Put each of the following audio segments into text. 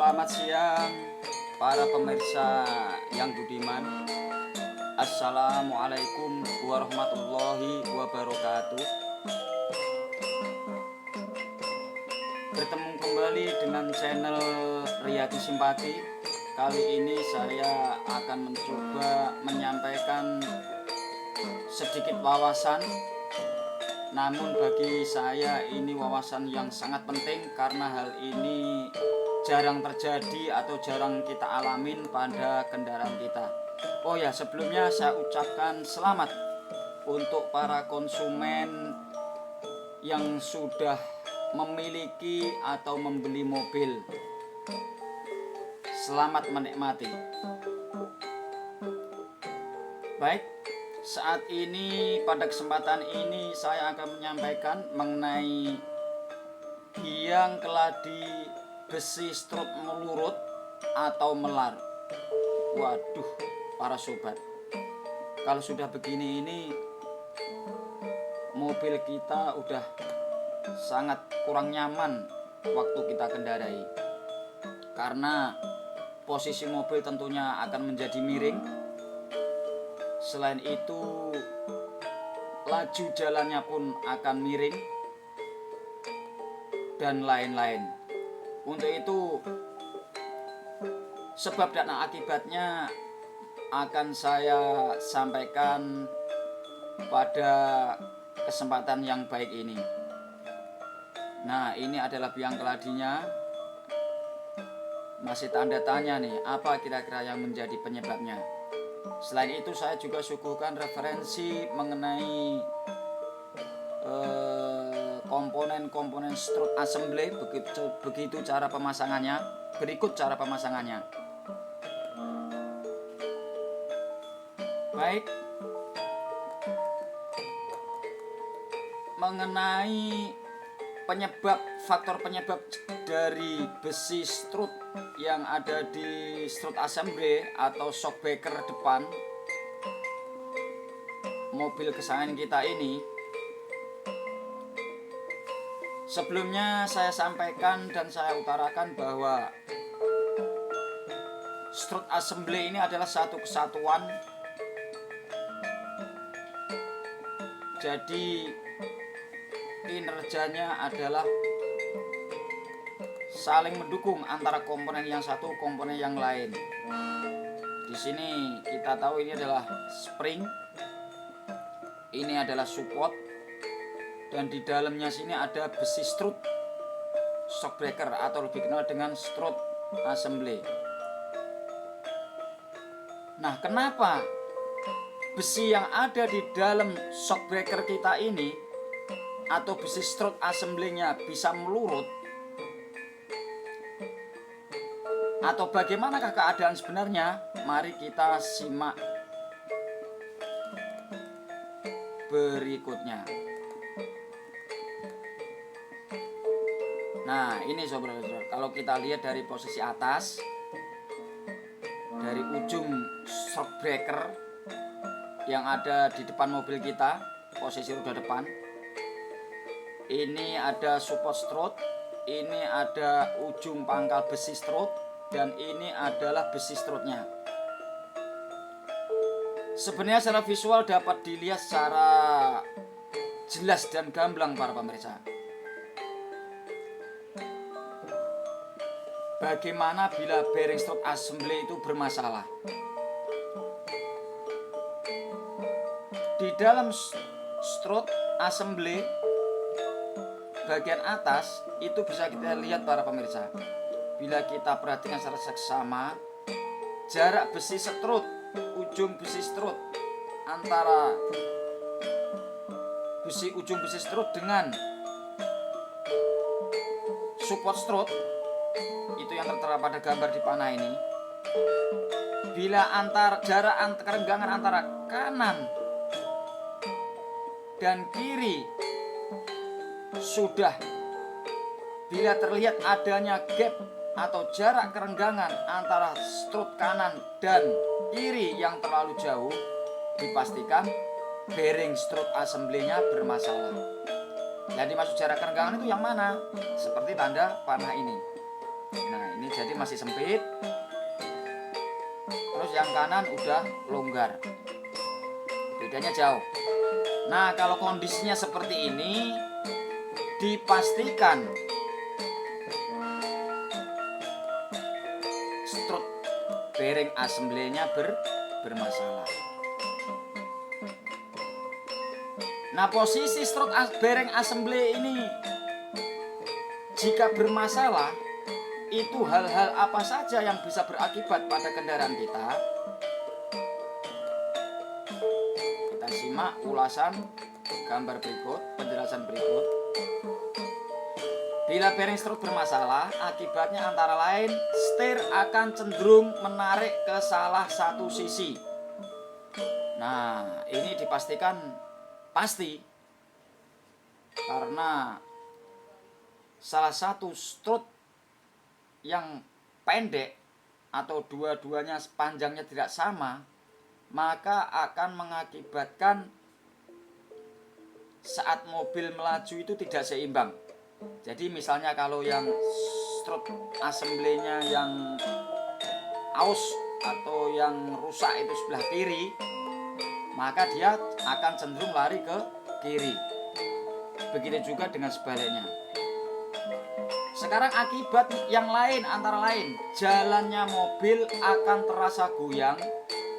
Selamat siang para pemirsa yang budiman. Assalamualaikum warahmatullahi wabarakatuh. Bertemu kembali dengan channel Riyadi Simpati. Kali ini saya akan mencoba menyampaikan sedikit wawasan. Namun bagi saya ini wawasan yang sangat penting karena hal ini jarang terjadi atau jarang kita alamin pada kendaraan kita. Oh ya, sebelumnya saya ucapkan selamat untuk para konsumen yang sudah memiliki atau membeli mobil. Selamat menikmati. Baik, saat ini pada kesempatan ini saya akan menyampaikan mengenai biang keladi besi strut melurut atau melar. Waduh, para sobat, kalau sudah begini ini mobil kita udah sangat kurang nyaman waktu kita kendarai, karena posisi mobil tentunya akan menjadi miring. Selain itu, laju jalannya pun akan miring dan lain-lain. Untuk itu, sebab dan akibatnya akan saya sampaikan pada kesempatan yang baik ini. Nah, ini adalah biang keladinya. Masih tanda tanya nih, apa kira-kira yang menjadi penyebabnya. Selain itu, saya juga suguhkan referensi mengenai komponen-komponen strut assembly, begitu cara pemasangannya. Berikut cara pemasangannya. Baik, mengenai faktor penyebab dari besi strut yang ada di strut assembly atau shockbreaker depan mobil kesayangan kita ini. Sebelumnya saya sampaikan dan saya utarakan bahwa strut assembly ini adalah satu kesatuan. Jadi kinerjanya adalah saling mendukung antara komponen yang satu komponen yang lain. Di sini kita tahu ini adalah spring, ini adalah support, dan di dalamnya sini ada besi strut shockbreaker atau lebih dikenal dengan strut assembly. Nah, kenapa besi yang ada di dalam shockbreaker kita ini atau besi strut assembly-nya bisa melurut? Atau bagaimanakah keadaan sebenarnya? Mari kita simak berikutnya. Nah, ini saudara-saudara, kalau kita lihat dari posisi atas, dari ujung shockbreaker yang ada di depan mobil kita, posisi roda depan, ini ada support strut, ini ada ujung pangkal besi strut, dan ini adalah besi strutnya. Sebenarnya secara visual dapat dilihat secara jelas dan gamblang para pemirsa. Bagaimana bila bearing strut assembly itu bermasalah? Di dalam strut assembly bagian atas itu bisa kita lihat para pemirsa. Bila kita perhatikan secara seksama, jarak besi strut, ujung besi strut antara ujung besi strut dengan support strut itu yang tertera pada gambar di panah ini. Bila jarak kerenggangan antara kanan dan kiri sudah, bila terlihat adanya gap atau jarak kerenggangan antara strut kanan dan kiri yang terlalu jauh, dipastikan bearing strut assembly-nya bermasalah. Jadi maksud jarak kerenggangan itu yang mana? Seperti tanda panah ini. Nah ini jadi masih sempit, terus yang kanan udah longgar, bedanya jauh. Nah kalau kondisinya seperti ini, dipastikan strut bearing assembly-nya bermasalah. Nah posisi strut bearing assembly ini jika bermasalah, itu hal-hal apa saja yang bisa berakibat pada kendaraan kita? Kita simak ulasan gambar berikut, penjelasan berikut. Bila bearing strut bermasalah, akibatnya antara lain setir akan cenderung menarik ke salah satu sisi. Nah, ini dipastikan pasti karena salah satu strut yang pendek atau dua-duanya panjangnya tidak sama, maka akan mengakibatkan saat mobil melaju itu tidak seimbang. Jadi misalnya kalau yang strut assembly-nya yang aus atau yang rusak itu sebelah kiri, maka dia akan cenderung lari ke kiri. Begitu juga dengan sebaliknya. Sekarang akibat yang lain antara lain, jalannya mobil akan terasa goyang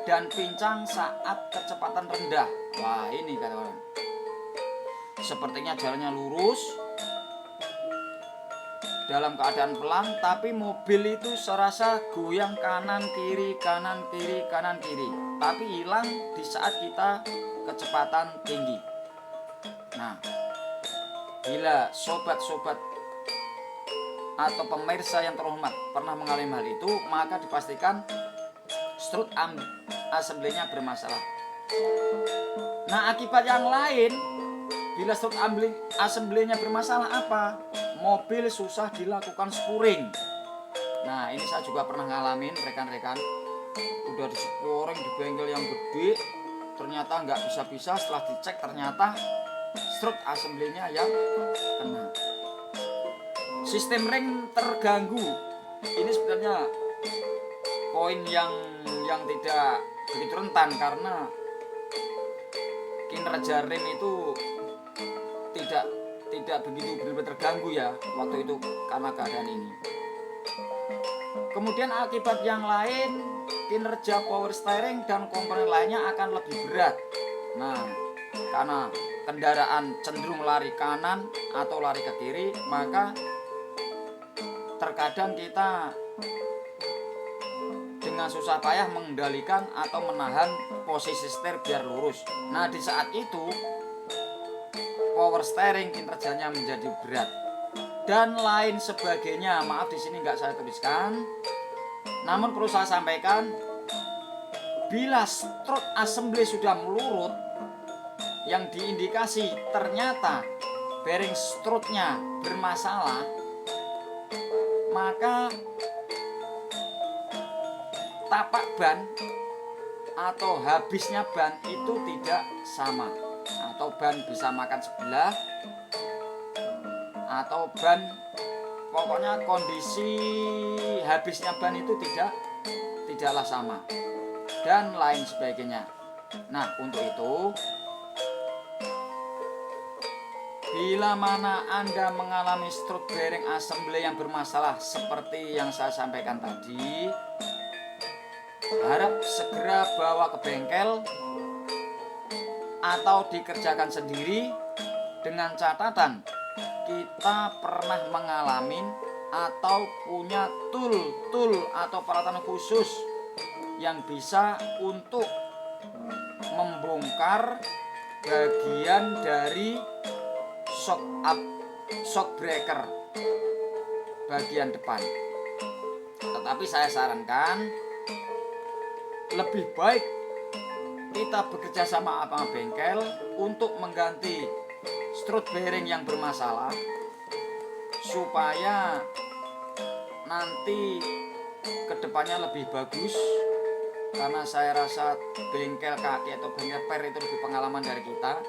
dan pincang saat kecepatan rendah. Wah ini kawan, sepertinya jalannya lurus dalam keadaan pelan, tapi mobil itu serasa goyang kanan kiri kanan kiri kanan kiri, tapi hilang di saat kita kecepatan tinggi. Nah, bila sobat-sobat atau pemirsa yang terhormat pernah mengalami hal itu, maka dipastikan strut assembly-nya bermasalah. Nah, akibat yang lain bila strut assembly-nya bermasalah apa? Mobil susah dilakukan spuring. Nah, ini saya juga pernah ngalamin rekan-rekan. Udah di spuring di bengkel yang gede, ternyata nggak bisa-bisa. Setelah dicek ternyata strut assembly-nya yang kena. Sistem ring terganggu. Ini sebenarnya poin yang tidak begitu rentan karena kinerja rem itu tidak begitu benar-benar terganggu ya waktu itu karena keadaan ini. Kemudian akibat yang lain, kinerja power steering dan komponen lainnya akan lebih berat. Nah, karena kendaraan cenderung lari kanan atau lari ke kiri, maka terkadang kita dengan susah payah mengendalikan atau menahan posisi setir biar lurus. Nah, di saat itu power steering kinerjanya menjadi berat dan lain sebagainya. Maaf di sini nggak saya tuliskan, namun perlu saya sampaikan, bila strut assembly sudah melurut, yang diindikasi ternyata bearing strutnya bermasalah, maka tapak ban atau habisnya ban itu tidak sama, atau ban bisa makan sebelah, atau ban pokoknya kondisi habisnya ban itu tidaklah sama dan lain sebagainya. Nah, untuk itu bila mana Anda mengalami strut bearing assembly yang bermasalah seperti yang saya sampaikan tadi, harap segera bawa ke bengkel atau dikerjakan sendiri dengan catatan kita pernah mengalami atau punya tool atau peralatan khusus yang bisa untuk membongkar bagian dari shock breaker bagian depan. Tetapi saya sarankan lebih baik kita bekerja sama abang bengkel untuk mengganti strut bearing yang bermasalah supaya nanti kedepannya lebih bagus, karena saya rasa bengkel kaki atau bengkel per itu lebih pengalaman dari kita.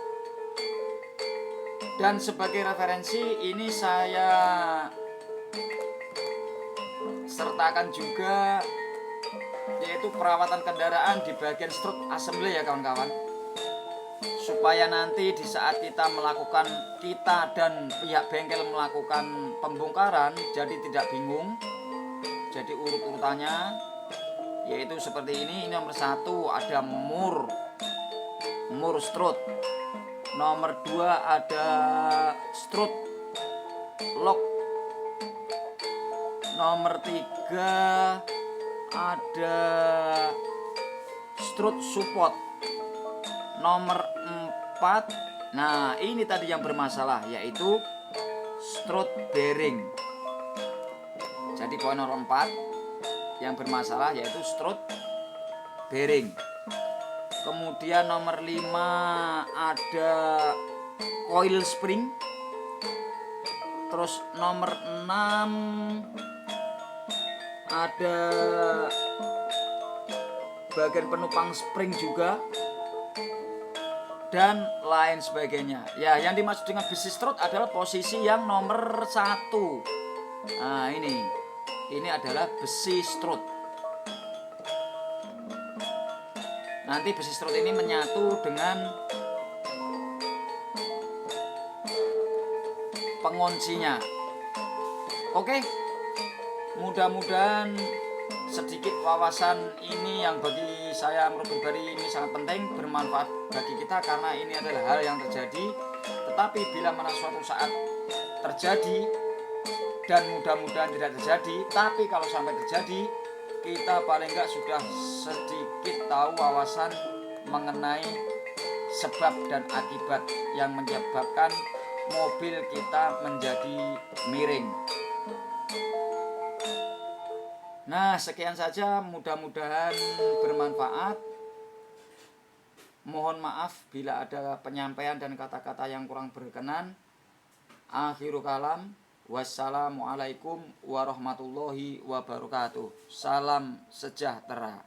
Dan sebagai referensi ini saya sertakan juga yaitu perawatan kendaraan di bagian strut assembly ya kawan-kawan, supaya nanti di saat kita dan pihak bengkel melakukan pembongkaran jadi tidak bingung. Jadi urut-urutannya yaitu seperti ini. Nomor 1 ada mur strut, nomor 2 ada strut lock, nomor 3 ada strut support, nomor 4 nah ini tadi yang bermasalah yaitu strut bearing. Jadi poin nomor 4 yang bermasalah yaitu strut bearing. Kemudian nomor 5 ada coil spring. Terus nomor 6 ada bagian penopang spring juga dan lain sebagainya. Ya, yang dimaksud dengan besi strut adalah posisi yang nomor 1. Nah, ini adalah besi strut. Nanti besi strut ini menyatu dengan penguncinya. Oke, mudah-mudahan sedikit wawasan ini yang bagi saya menurut pribadi ini sangat penting, bermanfaat bagi kita karena ini adalah hal yang terjadi. Tetapi bila mana suatu saat terjadi, dan mudah-mudahan tidak terjadi, tapi kalau sampai terjadi, kita paling enggak sudah sedikit tahu wawasan mengenai sebab dan akibat yang menyebabkan mobil kita menjadi miring. Nah, sekian saja, mudah-mudahan bermanfaat. Mohon maaf bila ada penyampaian dan kata-kata yang kurang berkenan. Akhirul kalam, wassalamualaikum warahmatullahi wabarakatuh. Salam sejahtera.